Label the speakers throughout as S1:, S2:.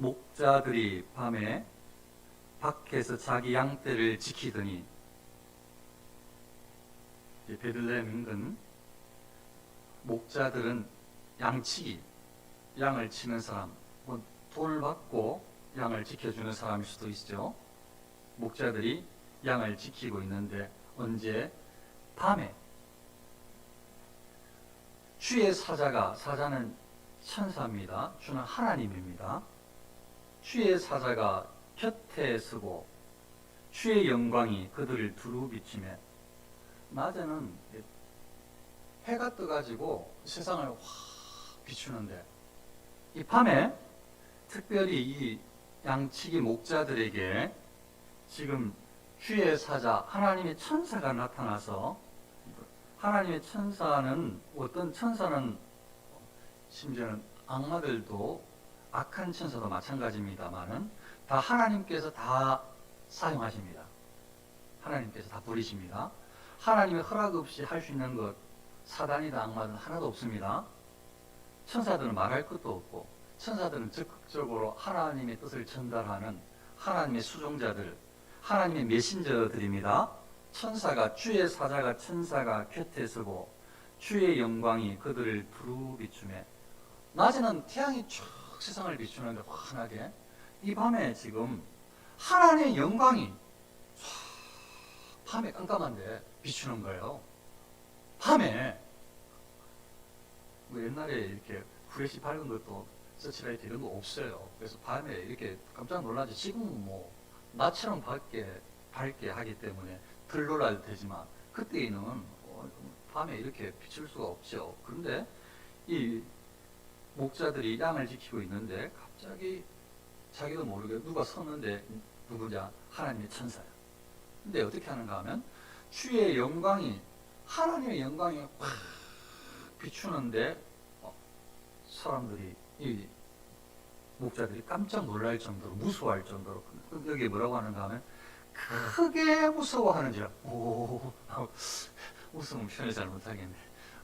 S1: 목자들이 밤에 밖에서 자기 양떼를 지키더니, 베들레헴 인근 목자들은 양치기, 양을 치는 사람, 돈을 받고 양을 지켜주는 사람일 수도 있죠. 목자들이 양을 지키고 있는데 언제? 밤에 주의 사자는 천사입니다. 주는 하나님입니다. 주의 사자가 곁에 서고 주의 영광이 그들을 두루 비치매, 낮에는 해가 떠가지고 세상을 확 비추는데, 이 밤에 특별히 이 양치기 목자들에게 지금 주의 사자, 하나님의 천사가 나타나서, 하나님의 천사는, 어떤 천사는 심지어는 악마들도, 악한 천사도 마찬가지입니다만은 다 하나님께서 다 사용하십니다. 하나님께서 다 부리십니다. 하나님의 허락 없이 할 수 있는 것, 사단이다 악마는 하나도 없습니다. 천사들은 말할 것도 없고, 천사들은 적극적으로 하나님의 뜻을 전달하는 하나님의 수종자들, 하나님의 메신저들입니다. 주의 사자가, 천사가 곁에 서고 주의 영광이 그들을 두루 비추매, 낮에는 태양이 쭉 세상을 비추는데 환하게, 이 밤에 지금 하나님의 영광이 밤에 깜깜한데 비추는 거예요. 밤에 옛날에 이렇게 후레쉬 밝은 것도, 서치라이트 이런 거 없어요. 그래서 밤에 이렇게 깜짝 놀라지. 지금은 뭐 낮처럼 밝게 하기 때문에 덜 놀랄 테지만, 그때는 밤에 이렇게 비출 수가 없죠. 그런데 이 목자들이 양을 지키고 있는데 갑자기 자기도 모르게 누가 섰는데, 누구냐? 하나님의 천사야. 근데 어떻게 하는가 하면 주의 영광이, 하나님의 영광이 확 비추는데 사람들이, 이 목자들이 깜짝 놀랄 정도로, 무서워할 정도로, 여기 뭐라고 하는가 하면 크게 무서워하는지라, 웃음은 표현을 잘 못하겠네.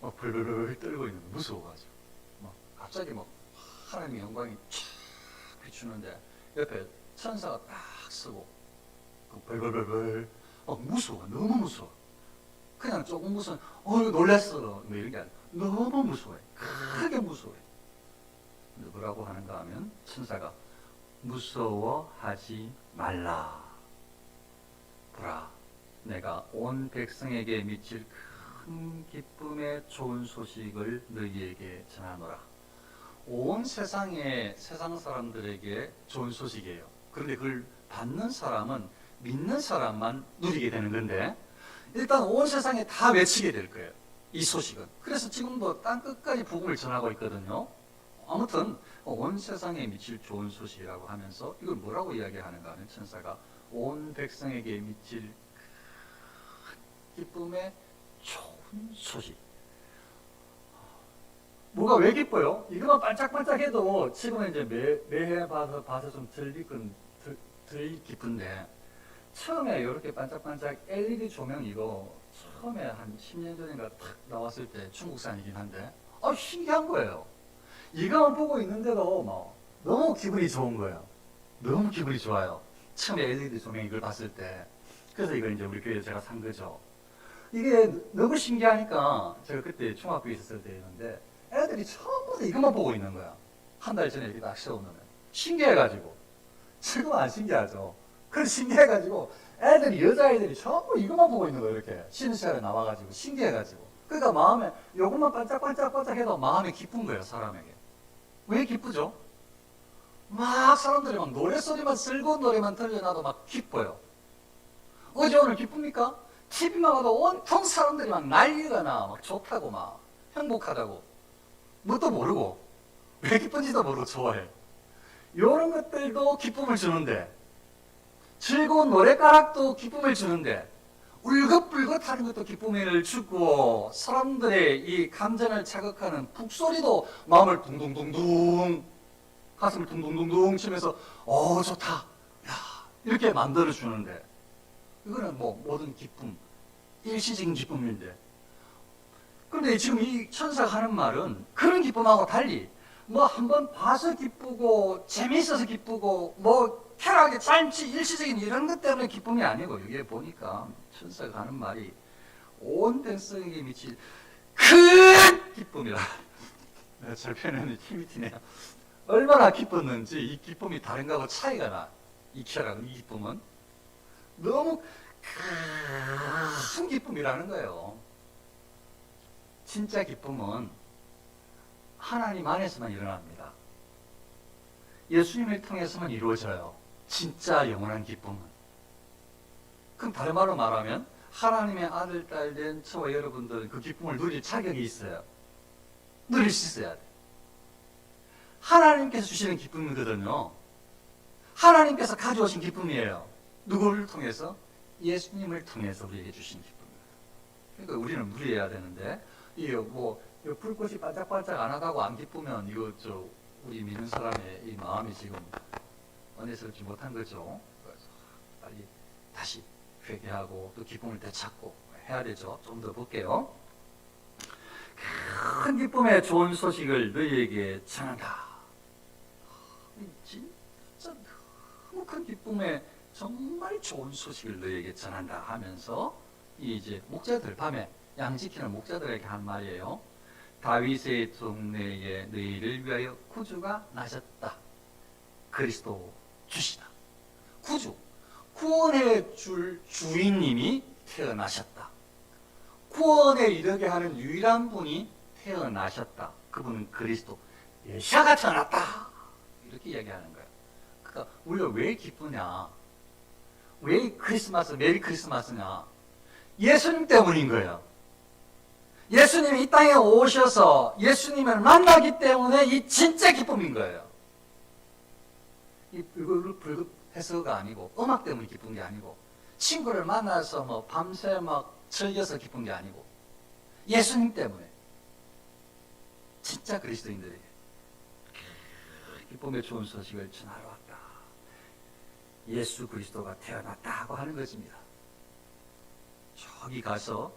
S1: 벌벌벌 떨고 있는, 무서워가지고 갑자기 하나님의 영광이 쫙 비추는데 옆에 천사가 딱 서고 벌벌벌벌, 무서워, 너무 무서워. 그냥 조금 무서워, 놀랬어, 뭐 이런 게 아니라 너무 무서워해. 크게 무서워해. 근데 뭐라고 하는가 하면 천사가 무서워하지 말라. 보라, 내가 온 백성에게 미칠 큰 기쁨의 좋은 소식을 너희에게 전하노라. 온 세상 사람들에게 좋은 소식이에요. 그런데 그걸 받는 사람은, 믿는 사람만 누리게 되는 건데, 일단 온 세상에 다 외치게 될 거예요, 이 소식은. 그래서 지금도 땅 끝까지 복음을 전하고 있거든요. 아무튼 온 세상에 미칠 좋은 소식이라고 하면서 이걸 뭐라고 이야기하는가 하면, 천사가 온 백성에게 미칠 기쁨의 좋은 소식. 뭐가 왜 기뻐요? 이거만 반짝반짝해도 지금은 이제 매해 봐서 좀 덜 기쁜데, 처음에 이렇게 반짝반짝 LED 조명, 이거 처음에 한 10년 전인가 탁 나왔을 때, 중국산이긴 한데 신기한 거예요. 이거만 보고 있는데도 너무 기분이 좋은 거예요. 너무 기분이 좋아요. 처음에 LED 조명 이걸 봤을 때. 그래서 이걸 이제 우리 교회에 제가 산 거죠. 이게 너무 신기하니까, 제가 그때 중학교에 있었을 때였는데 애들이 전부 다 이것만 보고 있는 거야. 한 달 전에 이렇게 딱 세워놓으면. 신기해가지고. 지금 안 신기하죠. 그래서 신기해가지고 여자애들이 전부 이것만 보고 있는 거예요. 이렇게 쉬는 시간에 나와가지고 신기해가지고. 그러니까 마음에 요것만 반짝반짝해도 마음이 기쁜 거예요, 사람에게. 왜 기쁘죠? 사람들이 노래소리만, 즐거운 노래만 들려놔도 기뻐요. 어제 오늘 기쁩니까? TV만 봐도 온통 사람들이 난리가 나. 좋다고 행복하다고. 뭣도 모르고, 왜 기쁜지도 모르고 좋아해. 이런 것들도 기쁨을 주는데, 즐거운 노래가락도 기쁨을 주는데, 울긋불긋하는 것도 기쁨을 주고, 사람들의 이 감정을 자극하는 북소리도 마음을 둥둥둥둥, 가슴을 둥둥둥둥 치면서 좋다, 야, 이렇게 만들어주는데, 이거는 모든 기쁨, 일시적인 기쁨인데, 그런데 지금 이 천사가 하는 말은 그런 기쁨하고 달리 뭐 한번 봐서 기쁘고 재미있어서 기쁘고 뭐 쾌락의 잔치 일시적인 이런 것 때문에 기쁨이 아니고, 이게 보니까 천사가 하는 말이 온 백성에게 미칠 큰 기쁨이라. 내가 잘 표현하는 힘이 튀네요. 얼마나 기뻤는지 이 기쁨이 다른 거하고 차이가 나. 이 쾌락, 이 기쁨은 너무 큰 기쁨이라는 거예요. 진짜 기쁨은 하나님 안에서만 일어납니다. 예수님을 통해서만 이루어져요. 진짜 영원한 기쁨은. 그럼 다른 말로 말하면 하나님의 아들, 딸 된 저와 여러분들은 그 기쁨을 누릴 자격이 있어요. 누릴 수 있어야 돼. 하나님께서 주시는 기쁨이거든요. 하나님께서 가져오신 기쁨이에요. 누구를 통해서? 예수님을 통해서 우리에게 주신 기쁨입니다. 그러니까 우리는 누려야 되는데, 이게 뭐 불꽃이 반짝반짝 안 하다고 안 기쁘면 이거 우리 믿는 사람의 이 마음이 지금 언제스럽지 못한 거죠. 그래서 빨리 다시 회개하고 또 기쁨을 되찾고 해야 되죠. 좀 더 볼게요. 큰 기쁨의 좋은 소식을 너희에게 전한다. 진짜 너무 큰 기쁨의 정말 좋은 소식을 너희에게 전한다 하면서 이제 목자들, 밤에 양 지키는 목자들에게 한 말이에요. 다윗의 동네에 너희를 위하여 구주가 나셨다. 그리스도 주시다. 구주, 구원해 줄 주인님이 태어나셨다. 구원에 이르게 하는 유일한 분이 태어나셨다. 그분은 그리스도, 메시아가 태어났다. 이렇게 이야기하는 거예요. 그러니까 우리가 왜 기쁘냐? 왜 크리스마스, 메리 크리스마스냐? 예수님 때문인 거예요. 예수님이 이 땅에 오셔서 예수님을 만나기 때문에 이 진짜 기쁨인 거예요. 이거를 불급해서가 아니고, 음악 때문에 기쁜 게 아니고, 친구를 만나서 뭐 밤새 막 즐겨서 기쁜 게 아니고, 예수님 때문에. 진짜 그리스도인들에게 기쁨의 좋은 소식을 전하러 왔다. 예수 그리스도가 태어났다고 하는 것입니다. 저기 가서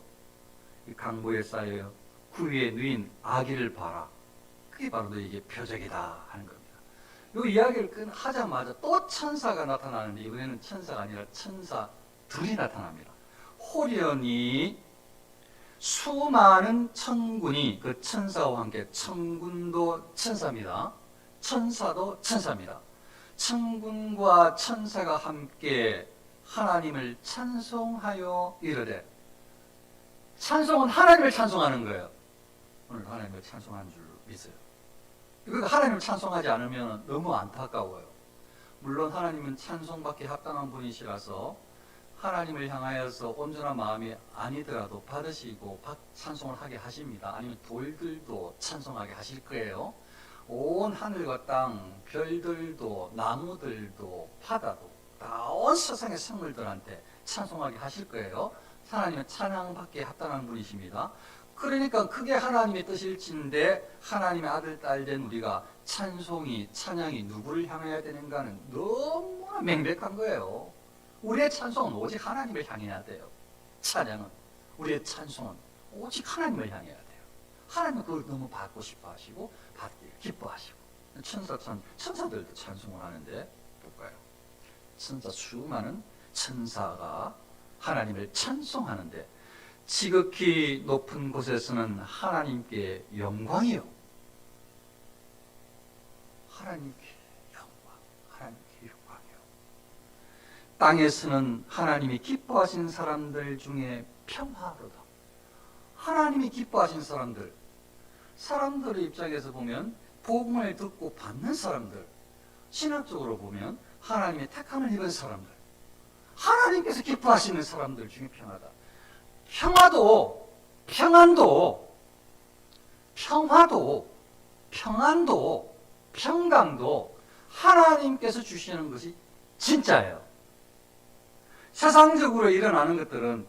S1: 이 강보에 쌓여 구위에 누인 아기를 봐라. 그게 바로 너에게 표적이다 하는 겁니다. 이 이야기를 하자마자 또 천사가 나타나는데, 이번에는 천사가 아니라 천사들이 나타납니다. 호련히 수많은 천군이 그 천사와 함께, 천군도 천사입니다. 천사도 천사입니다. 천군과 천사가 함께 하나님을 찬송하여 이르되, 찬송은 하나님을 찬송하는 거예요. 오늘 하나님을 찬송하는 줄 믿어요. 이거 하나님을 찬송하지 않으면 너무 안타까워요. 물론 하나님은 찬송받기 합당한 분이시라서 하나님을 향하여서 온전한 마음이 아니더라도 받으시고 찬송을 하게 하십니다. 아니면 돌들도 찬송하게 하실 거예요. 온 하늘과 땅, 별들도, 나무들도, 바다도, 다 온 세상의 생물들한테 찬송하게 하실 거예요. 하나님은 찬양받기에 합당한 분이십니다. 그러니까 그게 하나님의 뜻일진데, 하나님의 아들, 딸 된 우리가 찬양이 누구를 향해야 되는가는 너무나 명백한 거예요. 우리의 찬송은 오직 하나님을 향해야 돼요. 찬양은, 우리의 찬송은 오직 하나님을 향해야 돼요. 하나님은 그걸 너무 받고 싶어 하시고, 받기를 기뻐하시고. 천사들도 찬송을 하는데, 볼까요? 수많은 천사가 하나님을 찬송하는데, 지극히 높은 곳에서는 하나님께 영광이요. 하나님께 영광, 하나님께 영광이요. 땅에서는 하나님이 기뻐하신 사람들 중에 평화로다. 하나님이 기뻐하신 사람들의 입장에서 보면 복음을 듣고 받는 사람들, 신학적으로 보면 하나님의 택함을 입은 사람들, 하나님께서 기뻐하시는 사람들 중에 평화다. 평안도, 평강도 하나님께서 주시는 것이 진짜예요. 세상적으로 일어나는 것들은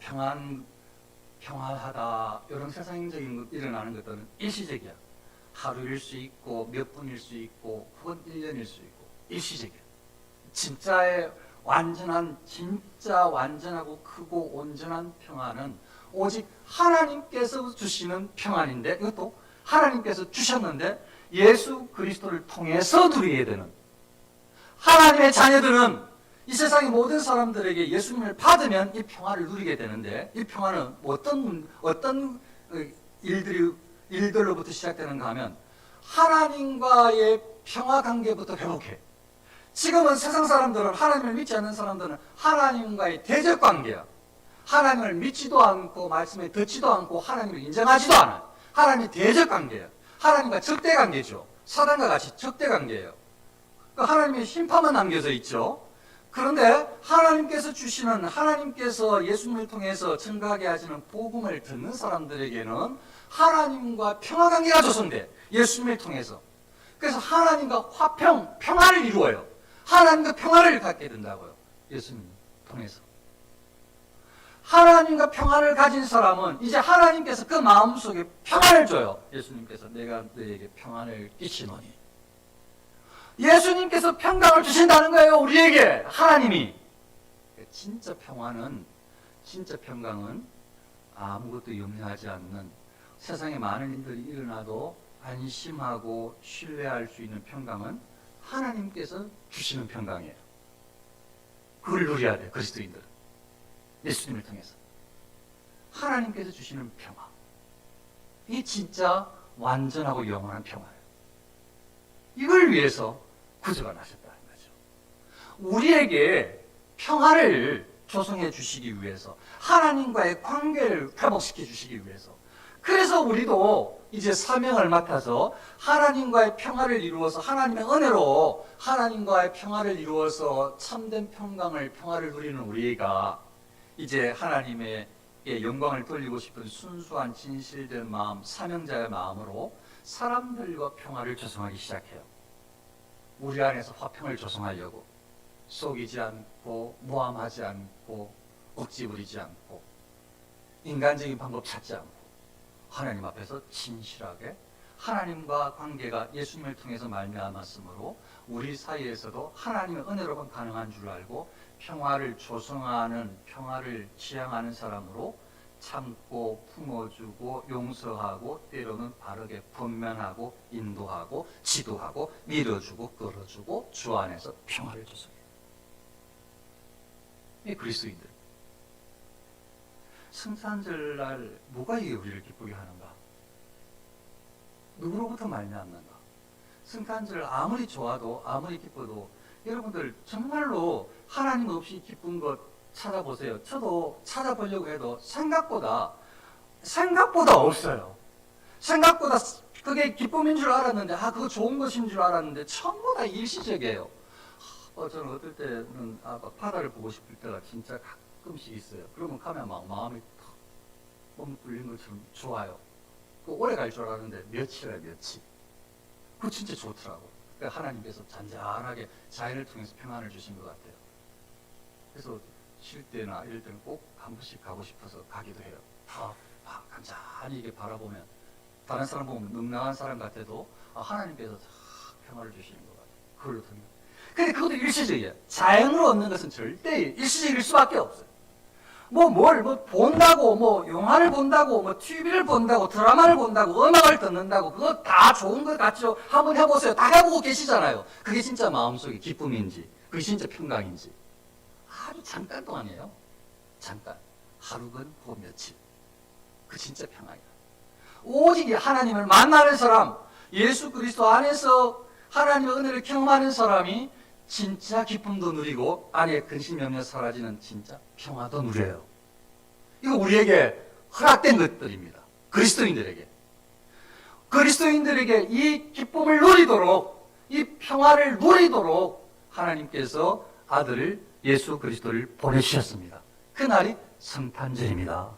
S1: 평화하다, 이런 세상적인 것 일어나는 것들은 일시적이야. 하루일 수 있고, 몇 분일 수 있고, 혹은 1년일 수 있고, 일시적이야. 진짜 완전하고 크고 온전한 평안은 오직 하나님께서 주시는 평안인데, 이것도 하나님께서 주셨는데, 예수 그리스도를 통해서 누리게 되는, 하나님의 자녀들은 이 세상의 모든 사람들에게 예수님을 받으면 이 평화를 누리게 되는데, 이 평화는 어떤 일들로부터 시작되는가 하면 하나님과의 평화 관계부터 회복해. 지금은 세상 사람들은, 하나님을 믿지 않는 사람들은 하나님과의 대적 관계야. 하나님을 믿지도 않고 말씀에 듣지도 않고 하나님을 인정하지도 않아요. 하나님이 대적 관계예요. 하나님과 적대 관계죠. 사단과 같이 적대 관계예요. 하나님의 심판만 남겨져 있죠. 그런데 하나님께서 주시는, 하나님께서 예수님을 통해서 증거하게 하시는 복음을 듣는 사람들에게는 하나님과 평화 관계가 조성돼. 예수님을 통해서. 그래서 하나님과 평화를 이루어요. 하나님과 평화를 갖게 된다고요. 예수님 통해서. 하나님과 평화를 가진 사람은 이제 하나님께서 그 마음속에 평화를 줘요. 예수님께서 내가 너에게 평안을 끼치노니. 예수님께서 평강을 주신다는 거예요. 우리에게. 하나님이. 진짜 평화는, 진짜 평강은 아무것도 염려하지 않는, 세상에 많은 일들이 일어나도 안심하고 신뢰할 수 있는 평강은 하나님께서 주시는 평강이에요. 그걸 누려야 돼요. 그리스도인들은. 예수님을 통해서. 하나님께서 주시는 평화. 이 진짜 완전하고 영원한 평화예요. 이걸 위해서 구주가 나셨다는 거죠. 우리에게 평화를 조성해 주시기 위해서, 하나님과의 관계를 회복시켜 주시기 위해서, 그래서 우리도 이제 사명을 맡아서 하나님과의 평화를 이루어서, 하나님의 은혜로 하나님과의 평화를 이루어서 참된 평화를 누리는 우리가 이제 하나님의 영광을 돌리고 싶은 순수한 진실된 마음, 사명자의 마음으로 사람들과 평화를 조성하기 시작해요. 우리 안에서 화평을 조성하려고 속이지 않고 모함하지 않고 억지 부리지 않고 인간적인 방법 찾지 않고 하나님 앞에서 진실하게 하나님과 관계가 예수님을 통해서 말미암았으므로 우리 사이에서도 하나님의 은혜로만 가능한 줄 알고 평화를 조성하는, 평화를 지향하는 사람으로 참고 품어주고 용서하고 때로는 바르게 분면하고 인도하고 지도하고 밀어주고 끌어주고 주 안에서 평화를 조성해요. 이 그리스도인들. 성탄절날 뭐가 이게 우리를 기쁘게 하는가? 누구로부터 말미암는가? 성탄절 아무리 좋아도 아무리 기뻐도 여러분들 정말로 하나님 없이 기쁜 것 찾아보세요. 저도 찾아보려고 해도 생각보다 없어요. 생각보다 그게 기쁨인 줄 알았는데, 그거 좋은 것인 줄 알았는데 전부 다 일시적이에요. 저는 어떨 때는 바다를 보고 싶을 때가 진짜 가끔씩 있어요. 그러면 가면 막 마음이 탁 몸 뚫린 것처럼 좋아요. 그 오래 갈 줄 알았는데 며칠. 그거 진짜 좋더라고. 그러니까 하나님께서 잔잔하게 자연을 통해서 평안을 주신 것 같아요. 그래서 쉴 때나 이럴 때는 꼭 한 번씩 가고 싶어서 가기도 해요. 간단히 이게 바라보면 다른 사람 보면 능랑한 사람 같아도 하나님께서 평화를 주시는 것 같아요. 그걸로 통해. 근데 그것도 일시적이에요. 자연으로 얻는 것은 절대 일시적일 수밖에 없어요. 뭘 본다고, 영화를 본다고, TV를 본다고, 드라마를 본다고, 음악을 듣는다고, 그거 다 좋은 것 같죠? 한번 해보세요. 다 해보고 계시잖아요. 그게 진짜 마음속에 기쁨인지, 그게 진짜 평강인지. 아주 잠깐 동안이에요. 잠깐. 하루건 혹 며칠. 그 진짜 평강이야. 오직 하나님을 만나는 사람, 예수 그리스도 안에서 하나님의 은혜를 경험하는 사람이 진짜 기쁨도 누리고 안에 근심염려 사라지는 진짜 평화도 누려요. 이거 우리에게 허락된 것들입니다. 그리스도인들에게 이 기쁨을 누리도록, 이 평화를 누리도록 하나님께서 아들을 예수 그리스도를 보내주셨습니다. 그날이 성탄절입니다.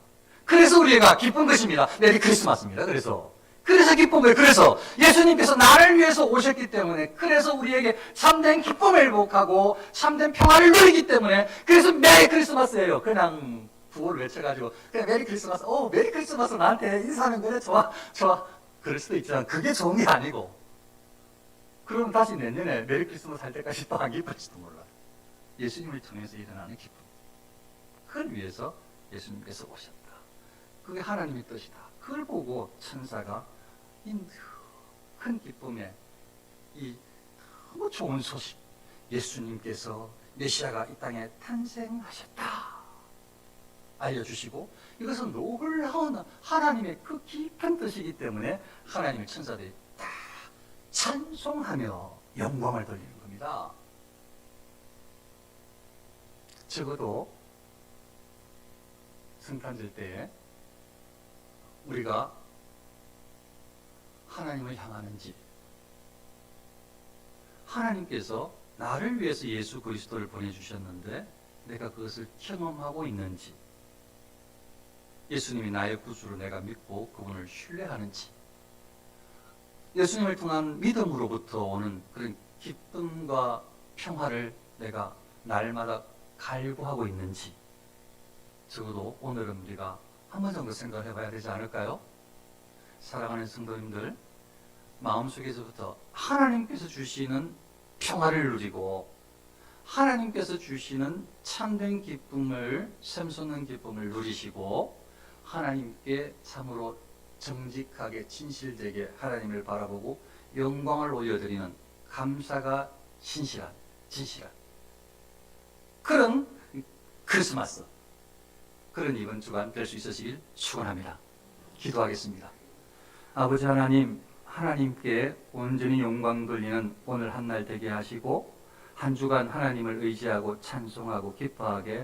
S1: 그래서 우리가 기쁜 것입니다. 메리 크리스마스입니다. 그래서 기쁜 거예요. 그래서 예수님께서 나를 위해서 오셨기 때문에, 그래서 우리에게 참된 기쁨을 회복하고 참된 평화를 누리기 때문에, 그래서 메리 크리스마스예요. 그냥 구호를 외쳐가지고 그냥 메리 크리스마스, 메리 크리스마스 나한테 인사하면 그래 좋아. 그럴 수도 있지만 그게 좋은 게 아니고, 그럼 다시 내년에 메리 크리스마스 할 때까지 또 안 기쁠지도 몰라요. 예수님을 통해서 일어나는 기쁨. 그걸 위해서 예수님께서 오셨다. 그게 하나님의 뜻이다. 그걸 보고 천사가 큰 기쁨에 이 너무 좋은 소식, 예수님께서 메시아가 이 땅에 탄생하셨다 알려주시고, 이것은 놀라운 하나님의 그 깊은 뜻이기 때문에 하나님의 천사들이 다 찬송하며 영광을 돌리는 겁니다. 적어도 성탄절 때에 우리가 하나님을 향하는지, 하나님께서 나를 위해서 예수 그리스도를 보내주셨는데 내가 그것을 경험하고 있는지, 예수님이 나의 구주로 내가 믿고 그분을 신뢰하는지, 예수님을 통한 믿음으로부터 오는 그런 기쁨과 평화를 내가 날마다 갈구하고 있는지, 적어도 오늘은 우리가 한 번 정도 생각을 해봐야 되지 않을까요? 사랑하는 성도님들, 마음속에서부터 하나님께서 주시는 평화를 누리고 하나님께서 주시는 참된 기쁨을, 샘솟는 기쁨을 누리시고 하나님께 참으로 정직하게 진실되게 하나님을 바라보고 영광을 올려드리는 감사가 진실한 그런 크리스마스, 그런 이번 주간 될 수 있으시길 축원합니다. 기도하겠습니다. 아버지 하나님, 하나님께 온전히 영광 돌리는 오늘 한 날 되게 하시고 한 주간 하나님을 의지하고 찬송하고 기뻐하게